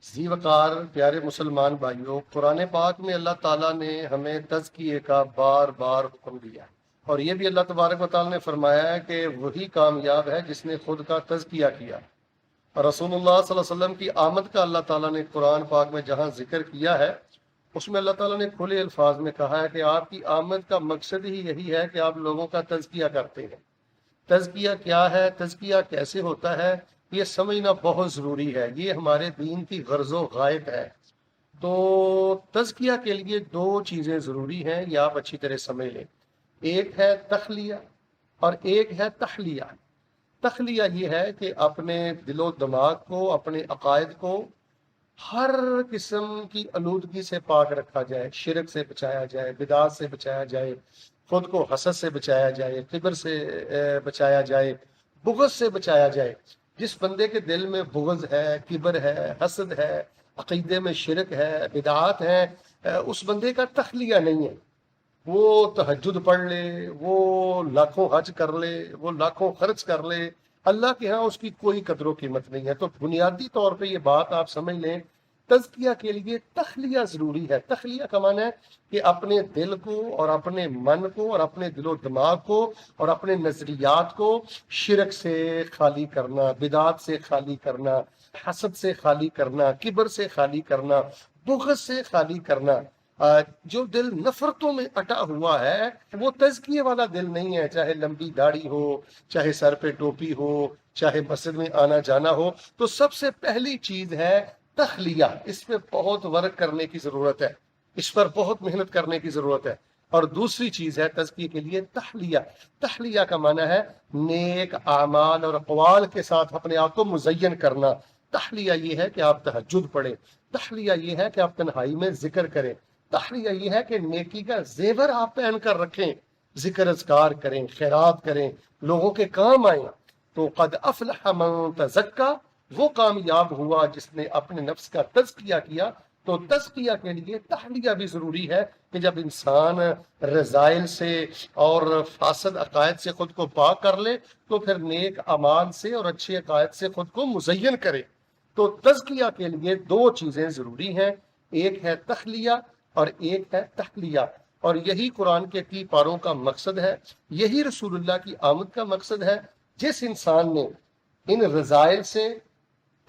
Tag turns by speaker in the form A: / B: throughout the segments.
A: ذی وقار پیارے مسلمان بھائیوں، قرآن پاک میں اللہ تعالیٰ نے ہمیں تزکیے کا بار بار حکم دیا ہے، اور یہ بھی اللہ تبارک و تعالیٰ نے فرمایا ہے کہ وہی کامیاب ہے جس نے خود کا تزکیہ کیا۔ اور رسول اللہ صلی اللہ علیہ وسلم کی آمد کا اللہ تعالیٰ نے قرآن پاک میں جہاں ذکر کیا ہے، اس میں اللہ تعالیٰ نے کھلے الفاظ میں کہا ہے کہ آپ کی آمد کا مقصد ہی یہی ہے کہ آپ لوگوں کا تزکیہ کرتے ہیں۔ تزکیہ کیا ہے، تزکیہ کیسے ہوتا ہے، یہ سمجھنا بہت ضروری ہے۔ یہ ہمارے دین کی غرض و غائب ہے۔ تو تزکیہ کے لیے دو چیزیں ضروری ہیں، یہ آپ اچھی طرح سمجھ لیں۔ ایک ہے تخلیہ اور ایک ہے تحلیہ۔ تخلیہ یہ ہے کہ اپنے دل و دماغ کو، اپنے عقائد کو ہر قسم کی آلودگی سے پاک رکھا جائے، شرک سے بچایا جائے، بدعات سے بچایا جائے، خود کو حسد سے بچایا جائے، کبر سے بچایا جائے، بغض سے بچایا جائے۔ جس بندے کے دل میں بغض ہے، کبر ہے، حسد ہے، عقیدے میں شرک ہے، بدعات ہیں، اس بندے کا تخلیہ نہیں ہے۔ وہ تہجد پڑھ لے، وہ لاکھوں حج کر لے، وہ لاکھوں خرچ کر لے، اللہ کے ہاں اس کی کوئی قدر و قیمت نہیں ہے۔ تو بنیادی طور پہ یہ بات آپ سمجھ لیں، تزکیہ کے لیے تخلیہ ضروری ہے۔ تخلیہ کا معنی ہے کہ اپنے دل کو اور اپنے من کو اور اپنے دل و دماغ کو اور اپنے نظریات کو شرک سے خالی کرنا، بدعات سے خالی کرنا، حسد سے خالی کرنا، کبر سے خالی کرنا، بغض سے خالی کرنا۔ جو دل نفرتوں میں اٹا ہوا ہے وہ تزکیے والا دل نہیں ہے، چاہے لمبی داڑھی ہو، چاہے سر پہ ٹوپی ہو، چاہے مسجد میں آنا جانا ہو۔ تو سب سے پہلی چیز ہے تخلیہ۔ اس پہ بہت ورک کرنے کی ضرورت ہے، اس پر بہت محنت کرنے کی ضرورت ہے۔ اور دوسری چیز ہے تزکیے کے لیے تحلیہ۔ تحلیہ کا معنی ہے نیک اعمال اور اقوال کے ساتھ اپنے آپ کو مزین کرنا۔ تحلیہ یہ ہے کہ آپ تہجد پڑھیں، تحلیہ یہ ہے کہ آپ تنہائی میں ذکر کریں، تحلیہ یہ ہے کہ نیکی کا زیور آپ پہن کر رکھیں، ذکر اذکار کریں، خیرات کریں، لوگوں کے کام آئیں۔ تو قد افلح من تزکا، وہ کامیاب ہوا جس نے اپنے نفس کا تزکیہ کیا۔ تو تزکیہ کے لیے تحلیہ بھی ضروری ہے کہ جب انسان رذائل سے اور فاسد عقائد سے خود کو پاک کر لے تو پھر نیک اعمال سے اور اچھے عقائد سے خود کو مزین کرے۔ تو تزکیہ کے لیے دو چیزیں ضروری ہیں، ایک ہے تخلیہ اور ایک ہے تحلیہ۔ اور یہی قرآن کے 30 پاروں کا مقصد ہے، یہی رسول اللہ کی آمد کا مقصد ہے۔ جس انسان نے ان رذائل سے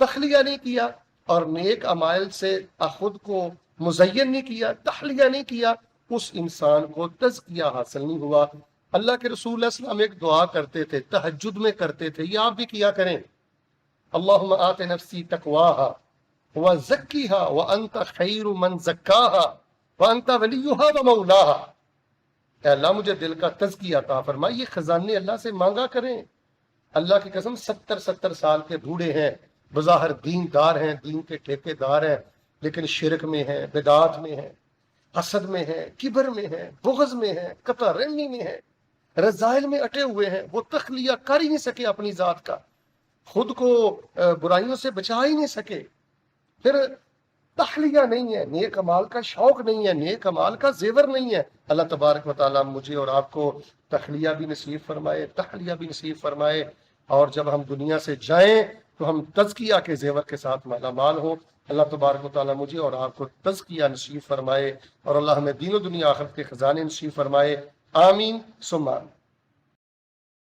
A: تخلیہ نہیں کیا اور نیک اعمال سے خود کو مزین نہیں کیا، تحلیہ نہیں کیا، اس انسان کو تزکیہ حاصل نہیں ہوا۔ اللہ کے رسول علیہ السلام ایک دعا کرتے تھے، تہجد میں کرتے تھے، یہ آپ بھی کیا کریں۔ اللہم آت نفسی تقواہا وزکیہا وانت خیر من زکاہا وانت ولیہا ومولاہا۔ اے اللہ مجھے دل کا تزکیہ عطا فرما۔ یہ خزانے اللہ سے مانگا کریں۔ اللہ کی قسم 70 سال کے بوڑھے ہیں، بظاہر دین دار ہیں، دین کے ٹھیکے دار ہیں، لیکن شرک میں ہیں، بدعات میں ہیں، حسد میں ہیں، کبر میں ہیں، بغض میں ہیں، قطع رحمی میں ہیں، رذائل میں اٹے ہوئے ہیں۔ وہ تخلیہ کر ہی نہیں سکے اپنی ذات کا، خود کو برائیوں سے بچا ہی نہیں سکے۔ پھر تحلیہ نہیں ہے، نیک امال کا شوق نہیں ہے، نیک امال کا زیور نہیں ہے۔ اللہ تبارک و تعالیٰ مجھے اور آپ کو تخلیہ بھی نصیب فرمائے، تحلیہ بھی نصیب فرمائے، اور جب ہم دنیا سے جائیں تو ہم تزکیہ کے زیور کے ساتھ مالا مال ہوں۔ اللہ تبارک و تعالیٰ مجھے اور آپ کو تزکیہ نصیب فرمائے، اور اللہ ہمیں دین و دنیا آخرت کے خزانے نصیب فرمائے۔ آمین ثم آمین۔